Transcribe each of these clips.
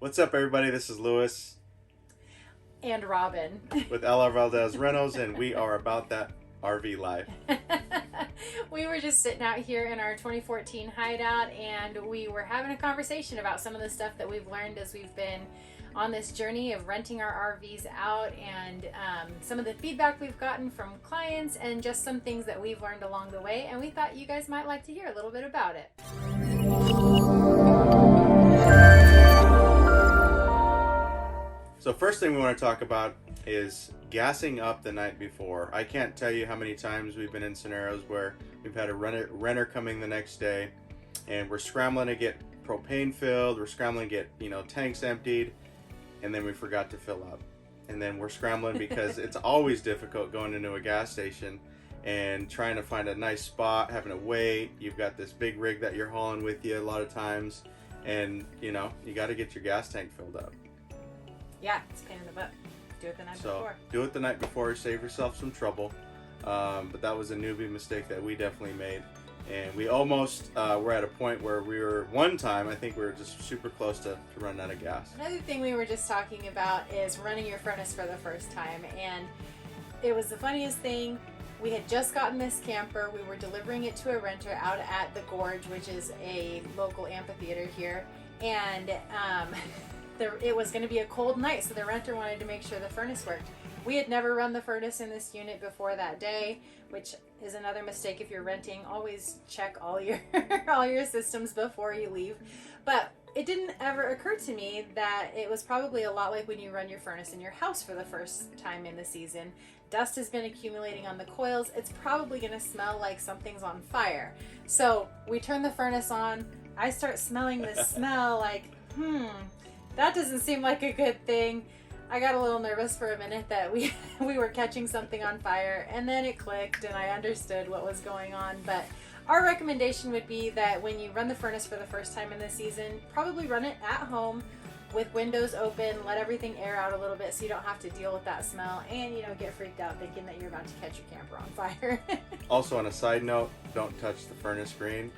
What's up, everybody? This is Lewis And Robin. with LR Valdez Reynolds, and we are about that RV life. We were just sitting out here in our 2014 Hideout, and we were having a conversation about some of the stuff that we've learned as we've been on this journey of renting our RVs out, and some of the feedback we've gotten from clients, and just some things that we've learned along the way. And we thought you guys might like to hear a little bit about it. So first thing we want to talk about is gassing up the night before. I can't tell you how many times we've been in scenarios where we've had a renter coming the next day, and we're scrambling to get propane filled, we're scrambling to get tanks emptied, and then we forgot to fill up. And then we're scrambling because it's always difficult going into a gas station and trying to find a nice spot, having to wait. You've got this big rig that you're hauling with you a lot of times, and you got to get your gas tank filled up. Yeah, it's a pain in the butt. Do it the night before. Do it the night before, save yourself some trouble. But that was a newbie mistake that we definitely made. And we almost were at a point where one time, I think we were just super close to running out of gas. Another thing we were just talking about is running your furnace for the first time. And it was the funniest thing. We had just gotten this camper. We were delivering it to a renter out at the Gorge, which is a local amphitheater here. And it was going to be a cold night, so the renter wanted to make sure the furnace worked. We had never run the furnace in this unit before that day, which is another mistake if you're renting. Always check all your all your systems before you leave. But it didn't ever occur to me that it was probably a lot like when you run your furnace in your house for the first time in the season. Dust has been accumulating on the coils. It's probably going to smell like something's on fire. So we turn the furnace on. I start smelling this smell like, that doesn't seem like a good thing. I got a little nervous for a minute that we were catching something on fire, and then it clicked and I understood what was going on. But our recommendation would be that when you run the furnace for the first time in the season, probably run it at home with windows open, let everything air out a little bit so you don't have to deal with that smell and get freaked out thinking that you're about to catch your camper on fire. Also, on a side note, don't touch the furnace screen.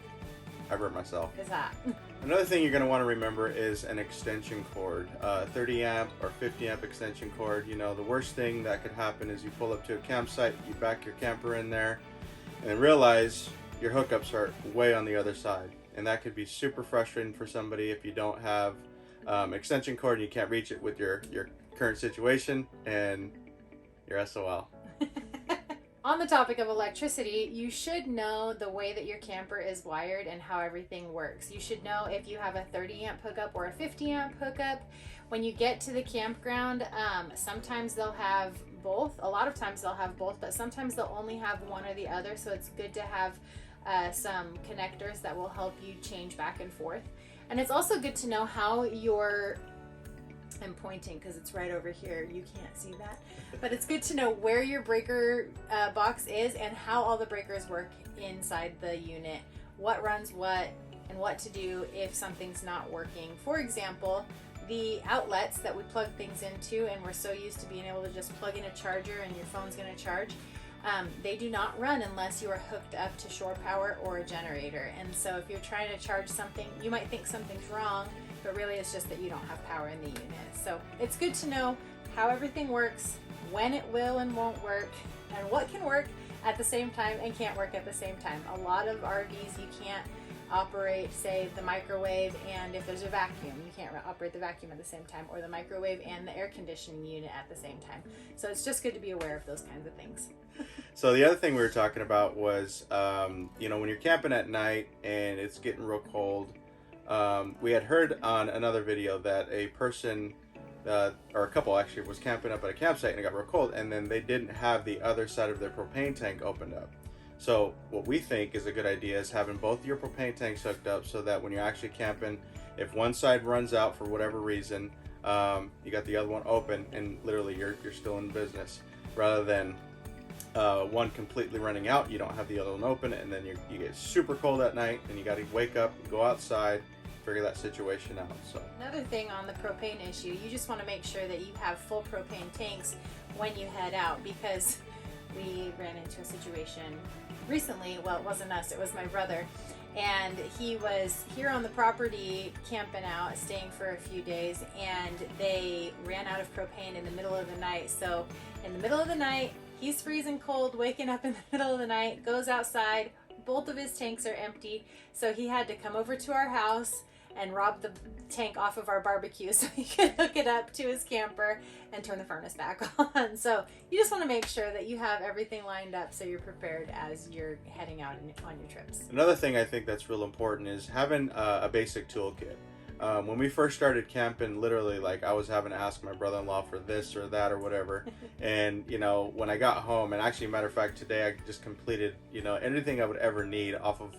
I burnt myself. Is that? Another thing you're going to want to remember is an extension cord, 30 amp or 50 amp extension cord. The worst thing that could happen is you pull up to a campsite, you back your camper in there, and realize your hookups are way on the other side. And that could be super frustrating for somebody if you don't have extension cord and you can't reach it with your current situation, and you're SOL. On the topic of electricity, you should know the way that your camper is wired and how everything works. You should know if you have a 30 amp hookup or a 50 amp hookup. When you get to the campground, sometimes they'll have both. A lot of times they'll have both, but sometimes they'll only have one or the other. So it's good to have some connectors that will help you change back and forth. And it's also good to know how I'm pointing because it's right over here. You can't see that. But it's good to know where your breaker box is and how all the breakers work inside the unit. What runs what and what to do if something's not working. For example, the outlets that we plug things into, and we're so used to being able to just plug in a charger and your phone's going to charge. They do not run unless you are hooked up to shore power or a generator. And so if you're trying to charge something, you might think something's wrong, but really it's just that you don't have power in the unit. So it's good to know how everything works, when it will and won't work, and what can work at the same time and can't work at the same time. A lot of RVs you can't operate, say, the microwave, and if there's a vacuum, you can't operate the vacuum at the same time, or the microwave and the air conditioning unit at the same time. So it's just good to be aware of those kinds of things. So the other thing we were talking about was, when you're camping at night and it's getting real cold, we had heard on another video that a person, or a couple actually, was camping up at a campsite and it got real cold, and then they didn't have the other side of their propane tank opened up. So what we think is a good idea is having both your propane tanks hooked up so that when you're actually camping, if one side runs out for whatever reason, you got the other one open and literally you're still in business, rather than one completely running out, you don't have the other one open, and then you get super cold at night and you got to wake up, go outside, figure that situation out. So another thing on the propane issue, you just want to make sure that you have full propane tanks when you head out, because we ran into a situation recently. Well, it wasn't us, it was my brother, and he was here on the property camping out, staying for a few days, and they ran out of propane in the middle of the night. So in the middle of the night, he's freezing cold, waking up in the middle of the night, goes outside, both of his tanks are empty, so he had to come over to our house and rob the tank off of our barbecue so he could hook it up to his camper and turn the furnace back on. So you just want to make sure that you have everything lined up so you're prepared as you're heading out on your trips. Another thing I think that's real important is having a basic toolkit. When we first started camping, literally, like, I was having to ask my brother-in-law for this or that or whatever. And, you know, when I got home, and actually, matter of fact, today I just completed, you know, anything I would ever need off of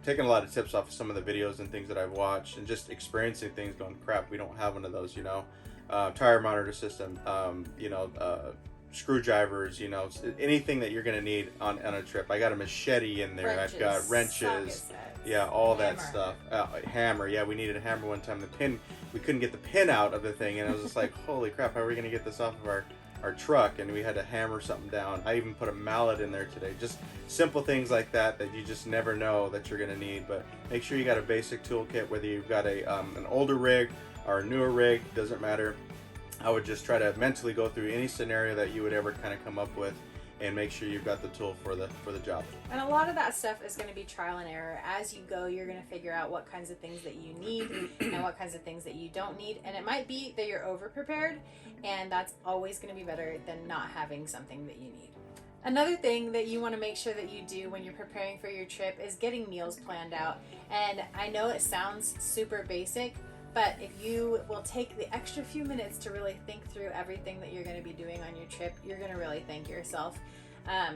taking a lot of tips off of some of the videos and things that I've watched, and just experiencing things going, crap, we don't have one of those, you know. Tire monitor system, you know, screwdrivers, you know, anything that you're going to need on a trip. I got a machete in there. Wrenches, I've got wrenches. Yeah, all that stuff. Hammer. Yeah, we needed a hammer one time. The pin, we couldn't get the pin out of the thing, and I was just like, holy crap, how are we going to get this off of our truck? And we had to hammer something down. I even put a mallet in there today. Just simple things like that you just never know that you're going to need. But make sure you got a basic toolkit, whether you've got an older rig or a newer rig, doesn't matter. I would just try to mentally go through any scenario that you would ever kind of come up with, and make sure you've got the tool for the job. And a lot of that stuff is going to be trial and error. As you go, you're going to figure out what kinds of things that you need and what kinds of things that you don't need. And it might be that you're over prepared, and that's always going to be better than not having something that you need. Another thing that you want to make sure that you do when you're preparing for your trip is getting meals planned out. And I know it sounds super basic, but if you will take the extra few minutes to really think through everything that you're going to be doing on your trip, you're going to really thank yourself.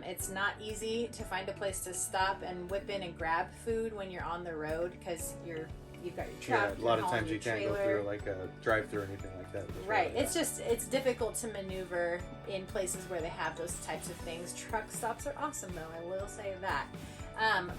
It's not easy to find a place to stop and whip in and grab food when you're on the road, because you've got your truck. Yeah, a lot of times you can't go through like a drive-through or anything like that. Right. It's difficult to maneuver in places where they have those types of things. Truck stops are awesome, though. I will say that.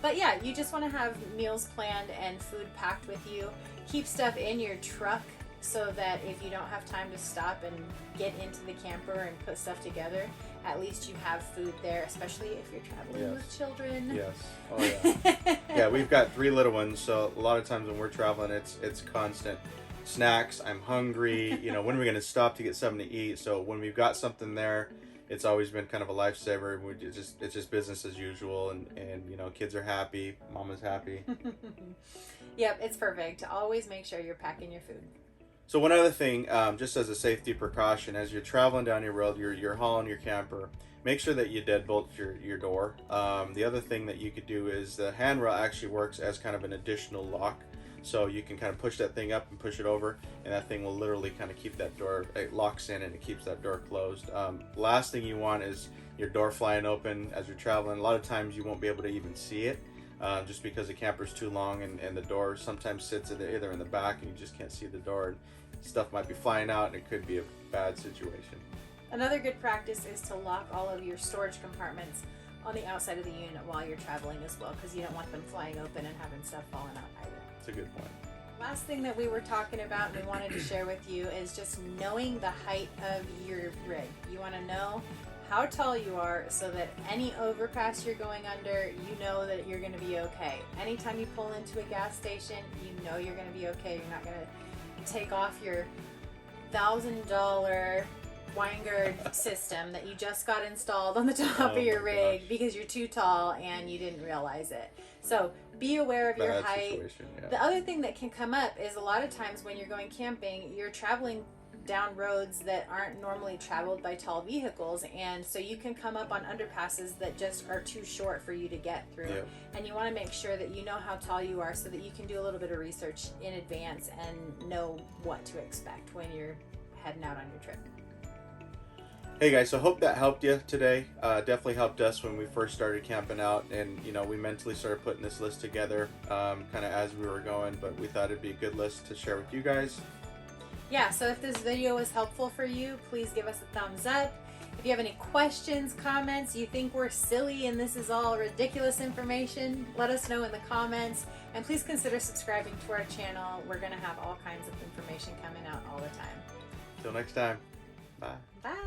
But yeah, you just want to have meals planned and food packed with you. Keep stuff in your truck so that if you don't have time to stop and get into the camper and put stuff together, at least you have food there, especially if you're traveling with children. Yes. Oh yeah. Yeah, we've got 3 little ones, so a lot of times when we're traveling, it's constant snacks. I'm hungry. You know, when are we going to stop to get something to eat? So when we've got something there, it's always been kind of a lifesaver. It's just business as usual, and you know, kids are happy, mama's happy. Yep, it's perfect. Always make sure you're packing your food. So one other thing, just as a safety precaution, as you're traveling down your road, you're hauling your camper, make sure that you deadbolt your door. The other thing that you could do is the handrail actually works as kind of an additional lock. So you can kind of push that thing up and push it over, and that thing will literally kind of keep that door, it locks in and it keeps that door closed. Last thing you want is your door flying open as you're traveling. A lot of times you won't be able to even see it. Just because the camper's too long, and the door sometimes sits either in the back and you just can't see the door, and stuff might be flying out and it could be a bad situation. Another good practice is to lock all of your storage compartments on the outside of the unit while you're traveling as well, because you don't want them flying open and having stuff falling out either. That's a good point. Last thing that we were talking about and we wanted to share with you is just knowing the height of your rig. You want to know how tall you are so that any overpass you're going under, you know that you're going to be okay. Anytime you pull into a gas station, you know you're going to be okay. You're not going to take off your $1,000 Winegard system that you just got installed on the top of your rig because you're too tall and you didn't realize it. So be aware of your height. Yeah. The other thing that can come up is a lot of times when you're going camping, you're traveling down roads that aren't normally traveled by tall vehicles, and so you can come up on underpasses that just are too short for you to get through. Yep. And you want to make sure that you know how tall you are so that you can do a little bit of research in advance and know what to expect when you're heading out on your trip. Hey guys, so hope that helped you today. Definitely helped us when we first started camping out, and you know, we mentally started putting this list together kind of as we were going, but we thought it'd be a good list to share with you guys. Yeah, so if this video was helpful for you, please give us a thumbs up. If you have any questions, comments, you think we're silly and this is all ridiculous information, let us know in the comments. And please consider subscribing to our channel. We're going to have all kinds of information coming out all the time. Till next time. Bye. Bye.